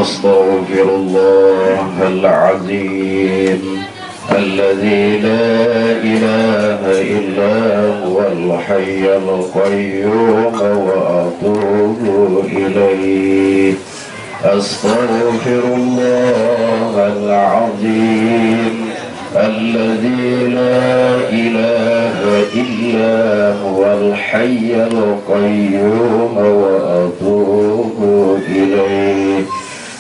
أستغفر الله العظيم الذي لا إله إلا هو الحي القيوم وأتوب إليه. أستغفر الله العظيم الذي لا إله إلا هو الحي القيوم وأتوب إليه.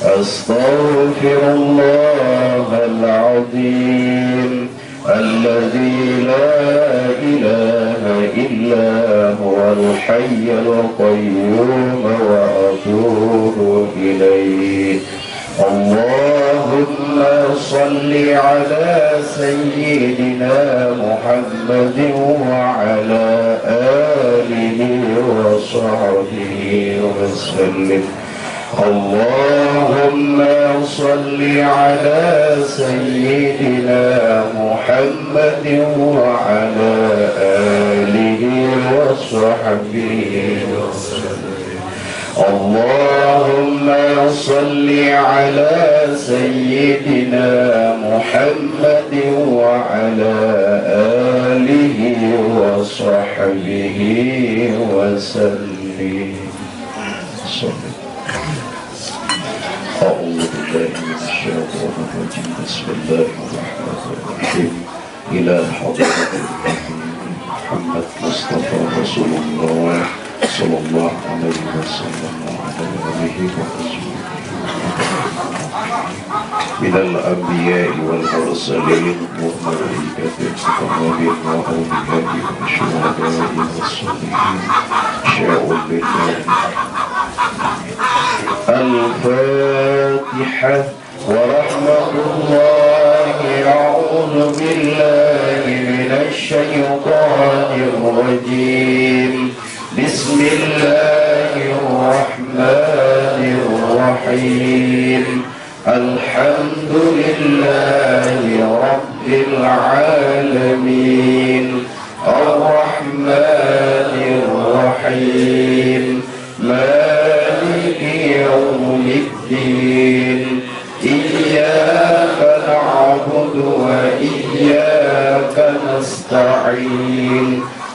أستغفر الله العظيم الذي لا إله إلا هو الحي القيوم وأتوب إليه. اللهم صل على سيدنا محمد وعلى آله وصحبه وسلم. اللهم صل على سيدنا محمد وعلى آله وصحبه وسلم. اللهم صل على سيدنا محمد وعلى آله وصحبه وسلم. أعوذ بالله من الشيطان الرجيم. بسم الله الرحمن الرحيم. إلى حضرة محمد مصطفى رسول الله صلى الله عليه وسلم وعلى آله وصحبه من الأنبياء والمرسلين والملائكة والمقربين وأولياء والشهداء والصالحين شاءوا بالله. الفاتحة. ورحمة الله. أعوذ بالله من الشيطان الرجيم. بسم الله الرحمن الرحيم. الحمد لله رب العالمين. الرحمن الرحيم. مالك يوم الدين. إياك نعبد وإياك نستعين.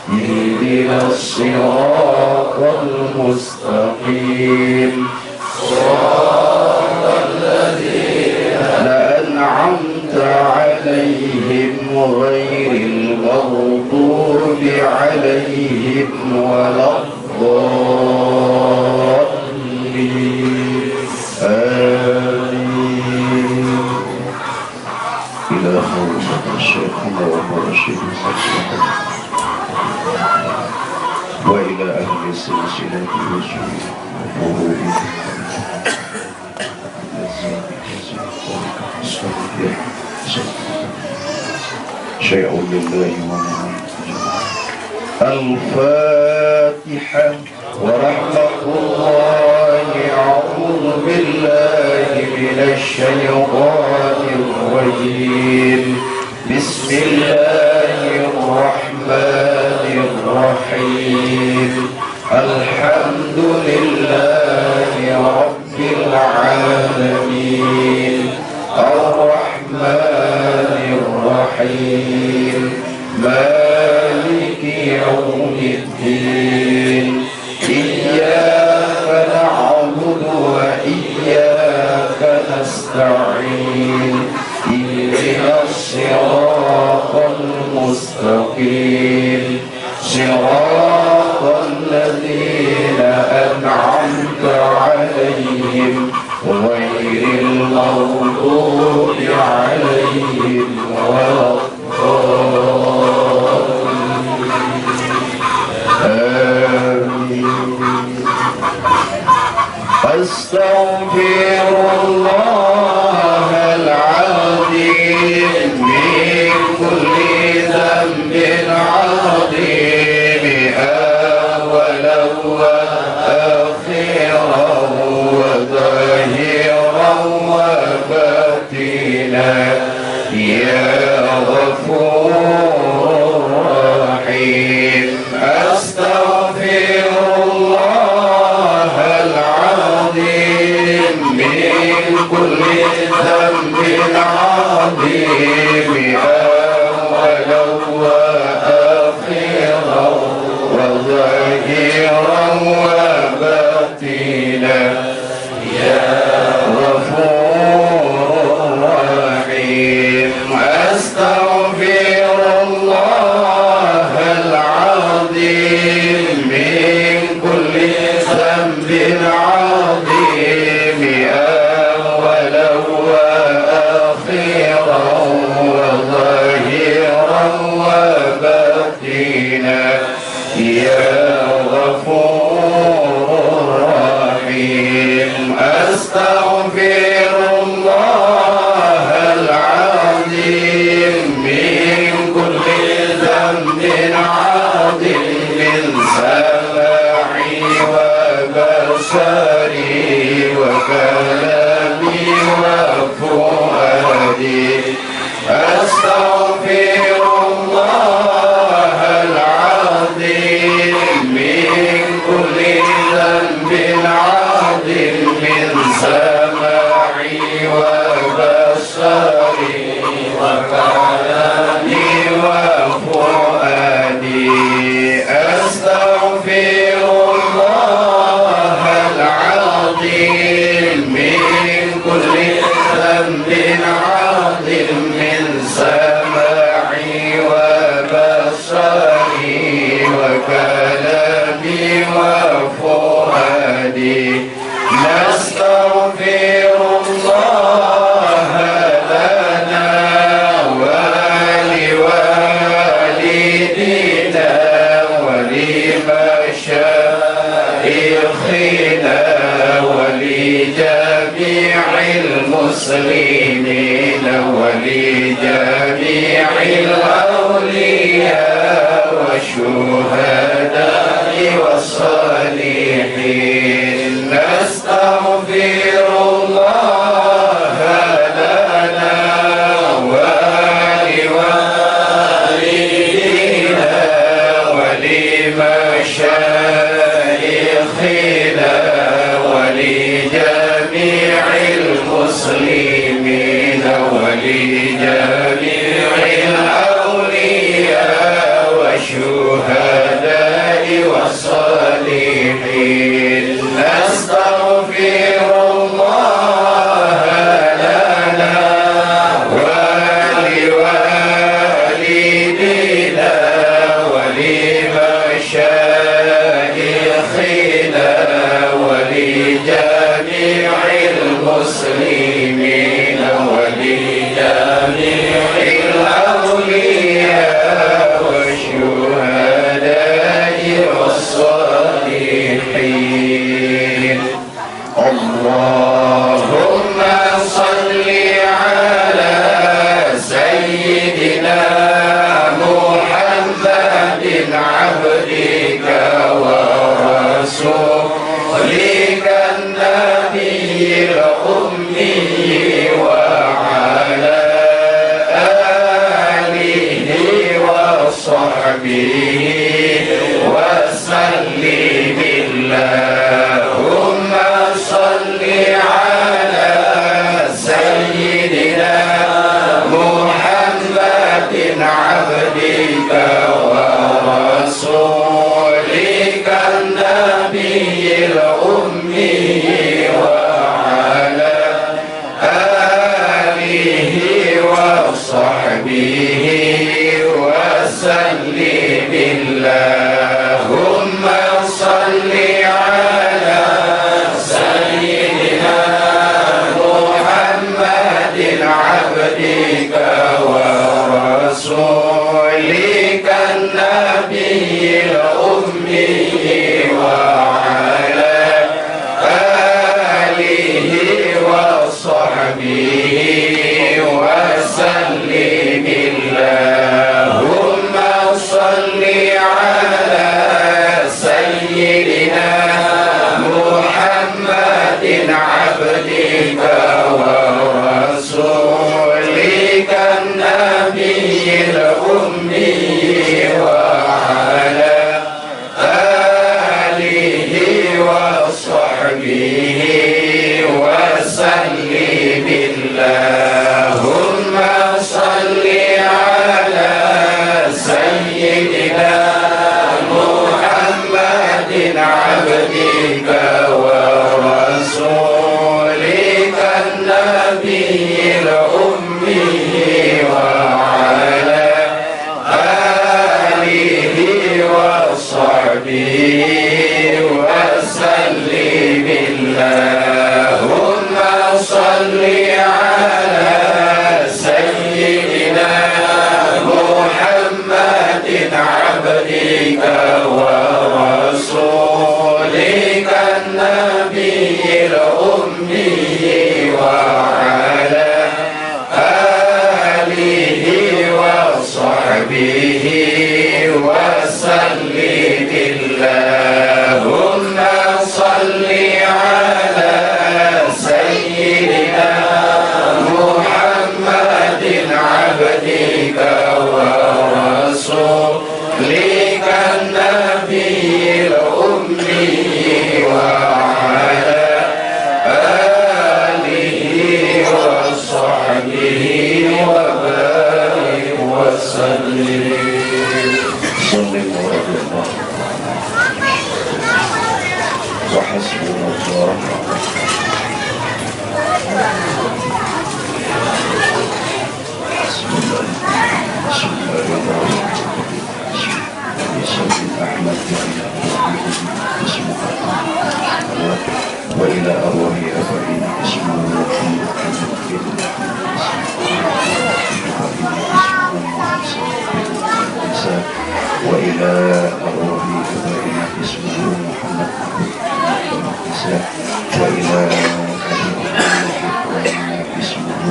اهدنا الصراط المستقيم صراط الذين أنعمت عليهم غير المغضوب عليهم ولا الضالين. آمين. إلى حضرة الشيخنا ومرشد الصالحين وإلى أهل السلسلة والسنة شيء لله ومن الفاتحة. ورحمة الله. أعوذ بالله من الشيطان الرجيم. بسم الله الرحمن الرحيم. الحمد لله رب العالمين. الرحمن الرحيم. مالك يوم الدين. إياك نعبد وإياك نستعين. اهدنا الصراط المستقيم صراط الذين أنعمت عليهم غير المغضوب عليهم ولا الضالين. أستغفر الله العظيم من كل ذنب عظيم أولا وآخرا وظاهرا وباطنا يا غفور رحيم. أستغفر الله العظيم من يا غفور رحيم أستغفر الله العظيم من كل ذنب عظيم من سمعي وبصري وكلامي وفؤادي أستغفر الله العظيم من كل ذنب عظيم من سمعي وبصري وكلامي وفؤادي أستغفر الله العظيم من كل ذنب عظيم من سمعي وبصري وكلامي وفؤادي نستغفر الله لنا ولوالدينا ولمشايخنا ولجميع المسلمين ولجميع الأولياء والشهداء والصالحين نستغفر الله لنا ولوالدينا ولمشايخنا ولجميع المسلمين ولجميع الأولياء والشهداء والصالحين نستغفر الله لنا ولوالدينا ولمشايخنا ولجميع المسلمين ولجميع الأولياء والشهداء والصالحين اللهم صل على سيدنا محمد عبدك ورسولك النبي الأمي وعلى آله وصحبه وسلم اللهم صل على سيدنا محمد عبدك ورسولك النبي الأمي وعلى آله وصحبه وسلم اللهم صل على سيدنا محمد عبدك ورسولك النبي الأمي وعلى آله وصحبه وسلم اللهم صل على سيدنا محمد عبدك ورسولك النبي الأمي وعلى آله وصحبه وسلم اللهم صل على سيدنا محمد عبدك ورسولك النبي الأمي وعلى آله وصحبه وسلم اللهم صل على سيدنا محمد عبدك عبدك ورسولك النبي الأمي وعلى آله وصحبه وسلم اللهم صل على سيدنا محمد عبدك ورسولك النبي الأمي وعلى آله وصحبه وبارك وسلم. وحسبنا الله بسم الله الرحمن الرحيم. أحمد اسمه وإلى أرواح أبائنا اسمه وإلى أرواح أبائنا اسمه محمد وإلى اسمه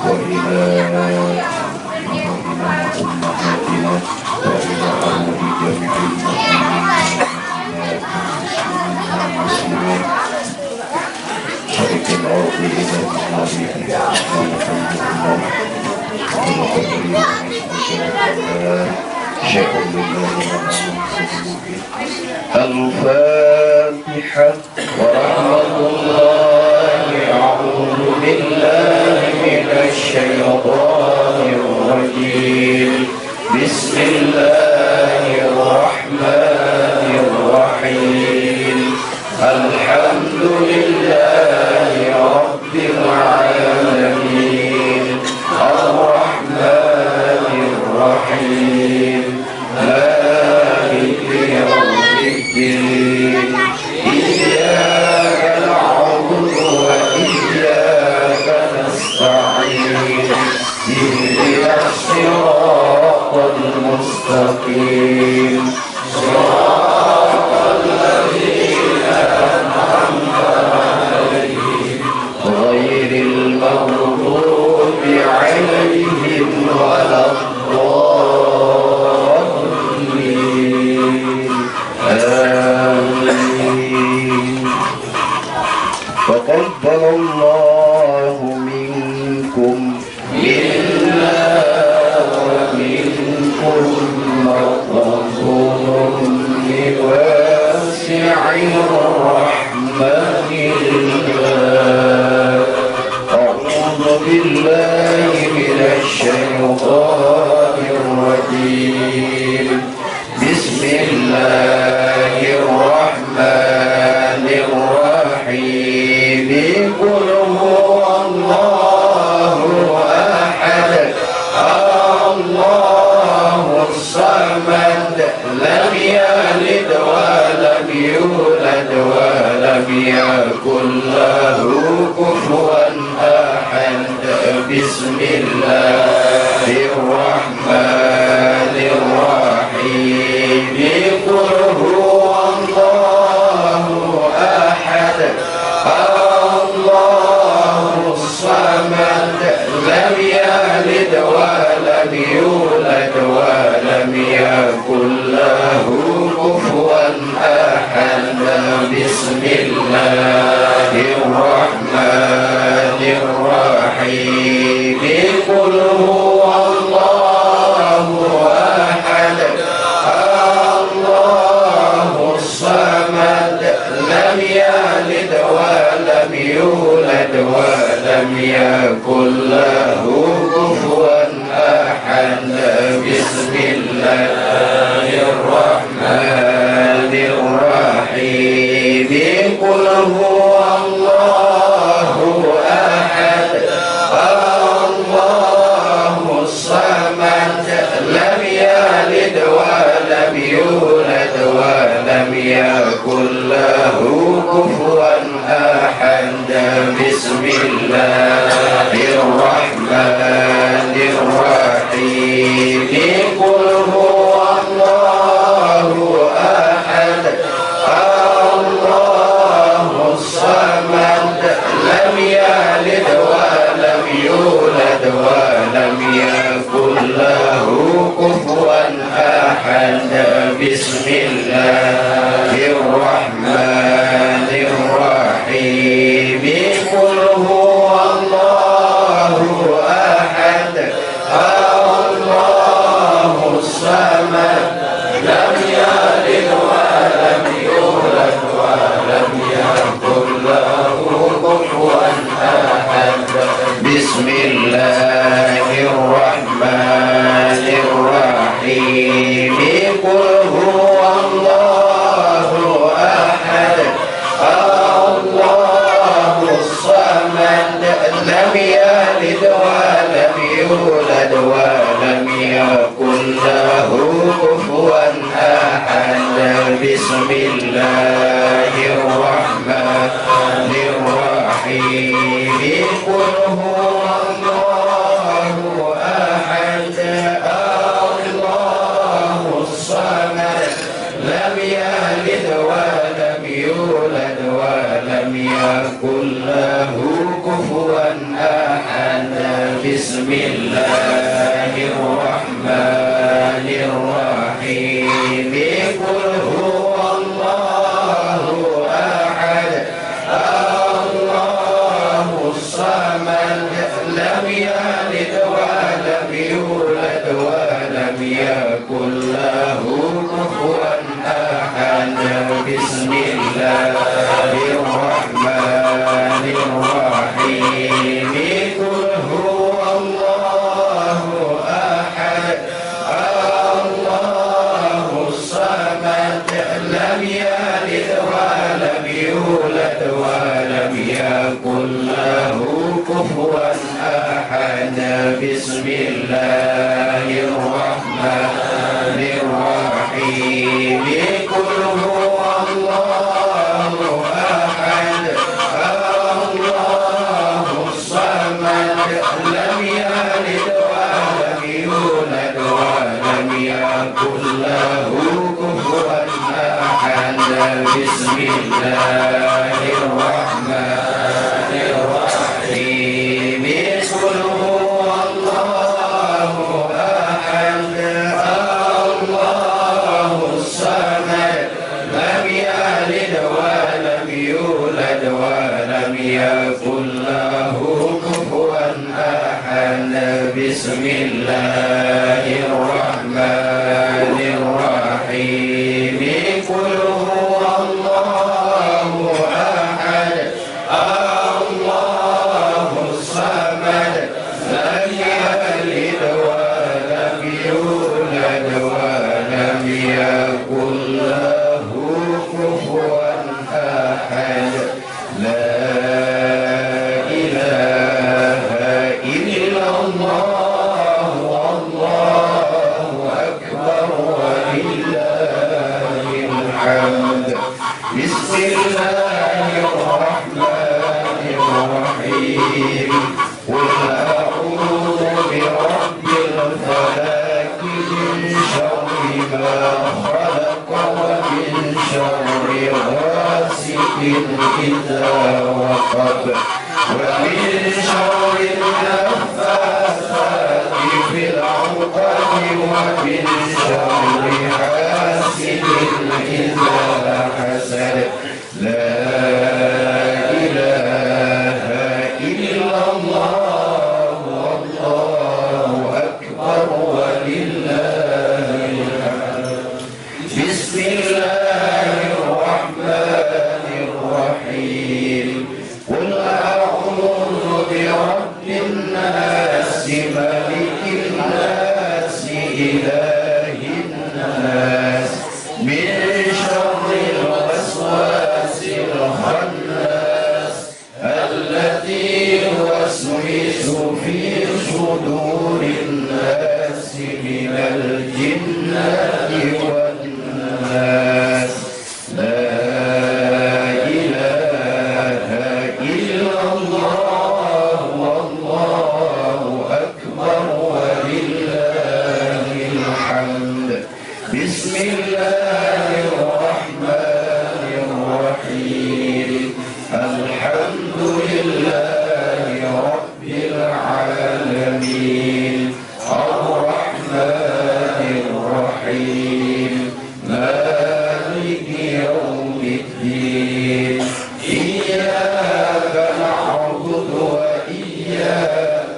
وإلى أمهاتنا وإلى أرواح جميع المسلمين شرك الأرض إلى الفاتحة ورحمة الله. أعوذ بالله من الشيطان الرجيم. بسم الله الرحمن الرحيم. الحمد لله رب العالمين الرحمن الرحيم مالك يوم الدين. إياك نعبد وإياك نستعين. اهدنا الصراط المستقيم صراط الذين أنعمت عليهم غير المغضوب عليهم ولا الضالين. آمين. تقبل الله منكم منا ومنكم مغفور بواسع الرحمن الله. أعوذ بالله من الشيطان الرجيم. بسم الله الرحمن الرحيم. قل هو الله أحد الله الصمد لم يلد ولم يولد ولم يكن له كفوا أحد. بسم الله الرحمن الرحيم. قل هو الله أحد الله الصمد لم يلد ولم يولد ولم يكن له كفوا أحد. بسم الله الرحمن الرحيم. قل هو الله أحد الله الصمد لم يلد ولم يولد ولم يكن له كفوا أحد. بسم الله الرحمن الرحيم. قل هو الله أحد الله الصمد لم يلد ولم يولد ولم يكن له كفوا أحد. بسم الله الرحمن الرحيم قل هو الله أحد الله الصمد لم يلد ولم يولد ولم يكن له كفوا أحد بسم الله الرحمن الرحيم قل هو الله أحد الله الصمد لم يلد ولم يولد ولم يكن له كفوا أحد بسم الله الرحمن الرحيم قل هو الله أحد الله الصمد لم يلد ولم يولد ولم يكن له كفوا أحد بسم الله الرحمن الرحيم قل هو الله أحد الله الصمد لم يلد ولم يولد ولم يكن له كفوا أحد بسم الله الرحمن الرحيم قل هو الله أحد الله الصمد لم يلد ولم يولد ولم يكن له كفوا أحد بسم الله الرحمن الرحيم قل هو الله أحد الله الصمد لم يلد ولم يولد ولم يكن له كفوا أحد بسم الله الرحمن الرحيم قل هو الله أحد الله الصمد لم يلد ولم يولد ولم يكن له كفوا أحد بسم الله الرحمن الرحيم قل هو الله أحد الله الصمد لم يلد ولم يولد ولم يكن له كفوا أحد بسم الله الرحمن الرحيم قل هو الله أحد الله الصمد لم يلد ولم يولد ولم يكن له كفوا أحد لا إله إلا الله والله أكبر ولله الحمد بسم الله الرحمن الرحيم قل أعوذ برب الفلك من شر ما خلق ومن شر غاسق إذا وقب ومن شر النفاثات في العقد ومن شر حاسد إذا حسد لا إله إلا الله والله أكبر ولله الحمد بسم الله الرحمن الرحيم قل أعوذ برب الناس ملك الناس إله الناس من شر الوسواس الخناس الذي يوسوس في صدور الناس من الجنة والناس لا إله إلا الله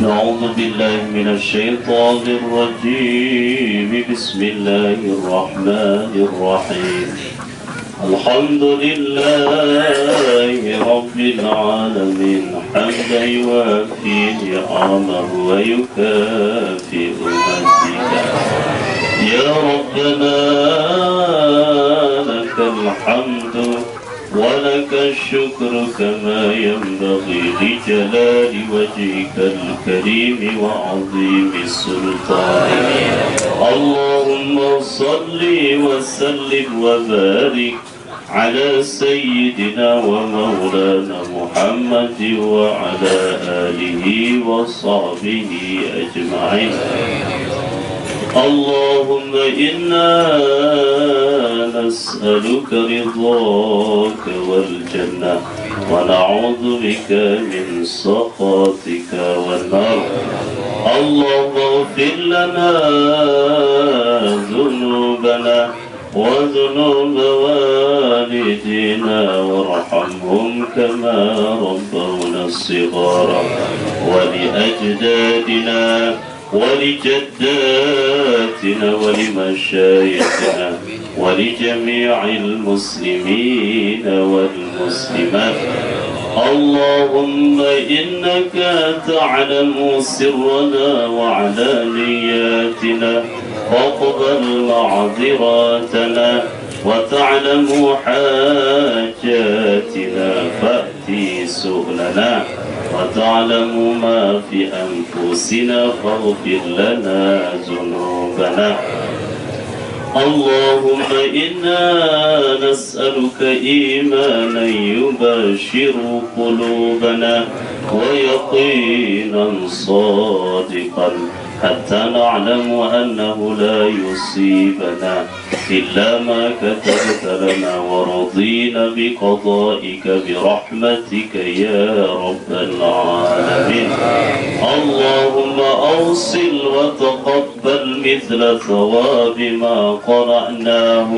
نعوذ بالله من الشيطان الرجيم. بسم الله الرحمن الرحيم. الحمد لله رب العالمين حمدا يوافي نعمه ويكافئ مزيدا. يا ربنا لك الحمد ولك الشكر كما ينبغي لجلال وجهك الكريم وعظيم سلطانك. اللهم صل وسلم وبارك على سيدنا ومولانا محمد وعلى آله وصحبه أجمعين. اللهم إنا نسألك رضاك والجنة ونعوذ بك من سخطك والنار. اللهم اغفر لنا ذنوبنا وذنوب والدينا وارحمهم كما ربونا صغارا، ولأجدادنا ولجداتنا ولمشايخنا ولجميع المسلمين والمسلمات. اللهم إنك تعلم سرنا وعلانياتنا فاقبل معذراتنا، وتعلم حاجاتنا فأتي سؤلنا، وتعلم ما في أنفسنا فاغفر لنا ذنوبنا. اللهم إنا نسألك إيمانا يباشر قلوبنا ويقينا صادقا حتى نعلم أنه لا يصيبنا إلا ما كتبت لنا ورضينا بقضائك برحمتك يا رب العالمين. اللهم أوصل وتقبل مثل ثواب ما قرأناه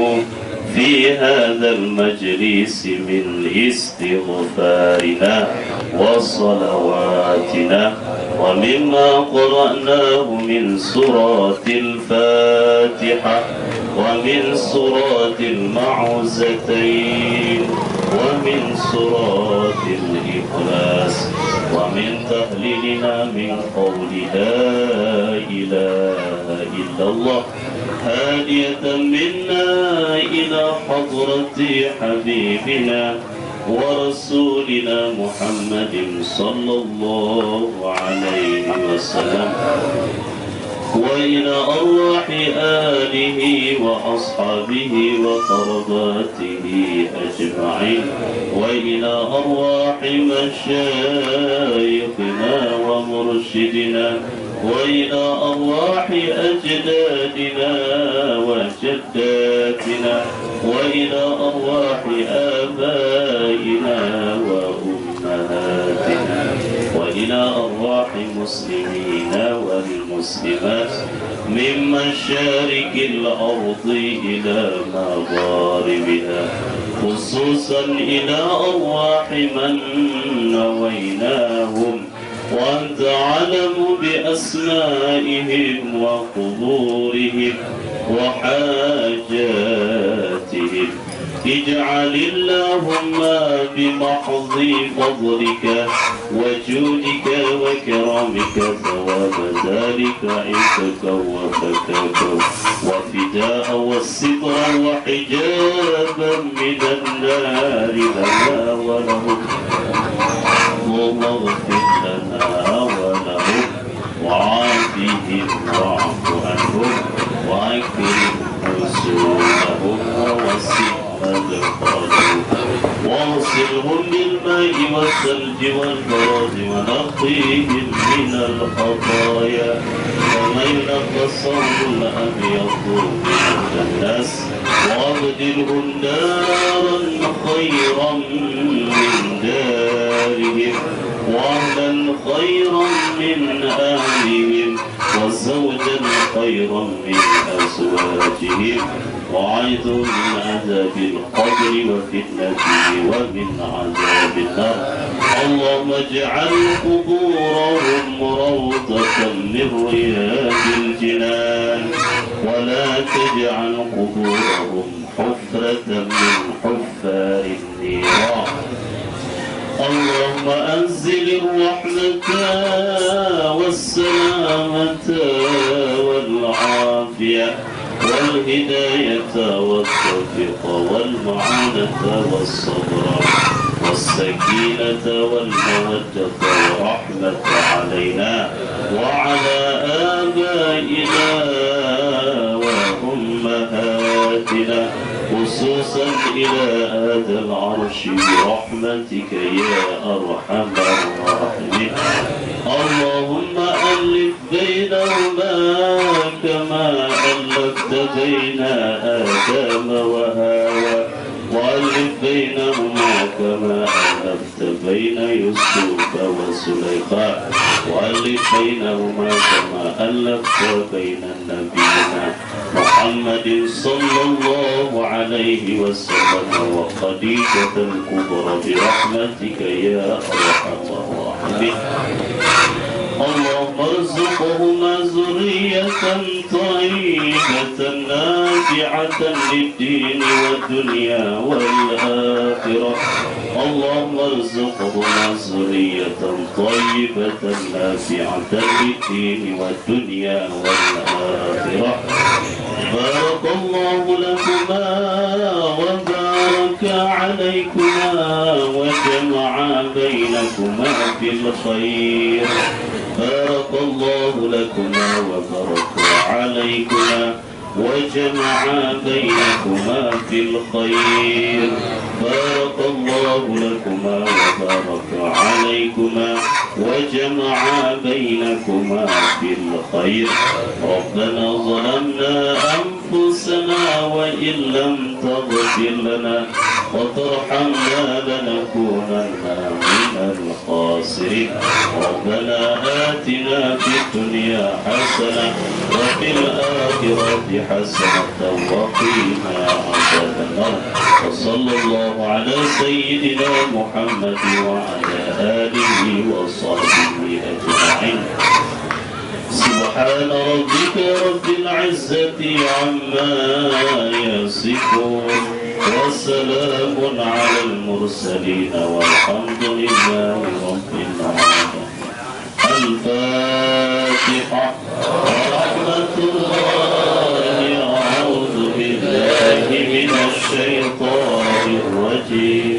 في هذا المجلس من استغفارنا وصلواتنا ومما قرأناه من سورة الفاتحة ومن سورة المعوذتين ومن سورة الإخلاص ومن تهليلنا من قول لا إله إلا الله هادية منا إلى حضرة حبيبنا ورسولنا محمد صلى الله عليه وسلم، وإلى أرواح آله وأصحابه وقرباته أجمعين، وإلى أرواح مشايخنا ومرشدنا، وإلى أرواح أجدادنا وجداتنا، وإلى أرواح آبائنا وأمهاتنا، وإلى أرواح المسلمين والمسلمات من مشارق الأرض إلى مغاربها، خصوصا إلى أرواح من نويناهم وأنت أعلم بأسمائهم وقبورهم وحاجاتهم. اجعل اللهم بمحض فضلك وجودك وكرامك ثواب ذلك عندك وفكاك وفداء والستر وحجابا من النار لنا ولهم. اللهم اغفر لنا ولهم وعافهم واعف عنهم واكرم نزولهم ووسع مدخلهم واغسلهم بالماء والثلج والبرد ونقيهم من الخطايا كما ينقى الثوب الابيض من الدنس، وابدلهم دارا خيرا من دارهم وأهلا خيرا من أهلهم وزوجا خيرا من أزواجهم، وأعيذهم من عذاب القبر وفتنته ومن عذاب النار. اللهم اجعل قبورهم روضة من رياض الجنان ولا تجعل قبورهم حفرة من حفار النيران. اللهم أنزل الرحمة والسلامة والعافية والهداية والتوفيق والمعونة والصبر والسكينة والمودة والرحمة علينا وعلى آبائنا وأمهاتنا خصوصا إلى هذا العرش برحمتك يا أرحم الراحمين. اللهم ألف بينهما كما ألفت بين آدم وهاوى وألف بينهما كما ألفت بين يوسف وسليمان وألف بينهما كما ألفت بين نبينا محمد صلى الله عليه وسلم وخديجة الكبرى برحمتك يا أرحم الراحمين. اللهم ارزقهما ذرية طيبة نافعة للدين والدنيا والآخرة. اللهم ارزقهما ذرية طيبة نافعة للدين والدنيا والآخرة. بارك الله لكما وبارك عليكما وجمع بينكما في الخير. بارك الله لكما وبارك عليكما وجمع بينكما في الخير. بارك الله لكما وبارك عليكما وجمع بينكما في الخير. ربنا ظلمنا أنفسنا وإن لم تغفر لنا وترحمنا لنكونن من الخاسرين. ربنا آتنا في الدنيا حسنة وفي الآخرة حسنة وقنا عذاب النار. وصلى الله على سيدنا محمد وعلى آله وصحبه أجمعين. سبحان ربك رب العزة عما يصفون وسلام على المرسلين والحمد لله رب العالمين. الفاتحة. ورحمة الله. أعوذ بالله من الشيطان الرجيم.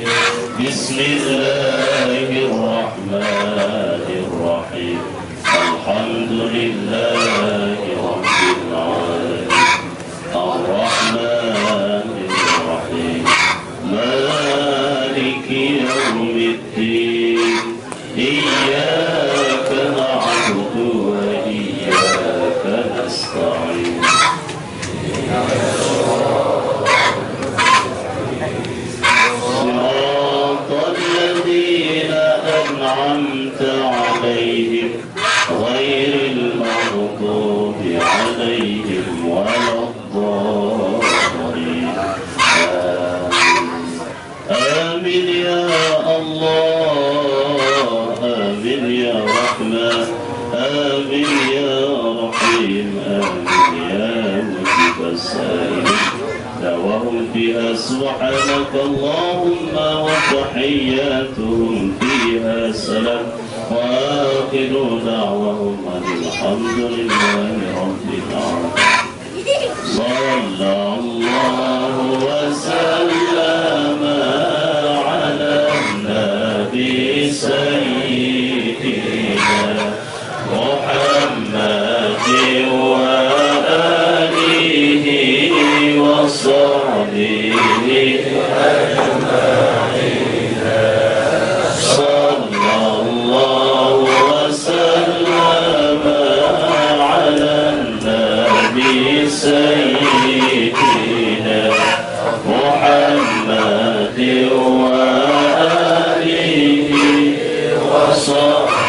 بسم الله الرحمن الرحيم. الحمد لله رب العالمين الرحمن الرحيم مالك يوم الدين إياك نعبد وإياك نستعين. صراط الذين أنعمت عليهم غير المغضوب عليهم ولا الضالين. آمين يا الله. آمين يا رحمن. آمين يا رحيم. آمين يا مجيب السائلين. دعوهم فيها سبحانك اللهم وتحياتهم فيها سلام وآخر دعوهم أن الحمد لله رب العالمين. صلى الله وسلم على النبي سيدنا محمد وآله وصحبه أجمعين. صلى الله وسلم على النبي سيدنا محمد وآله وصحبه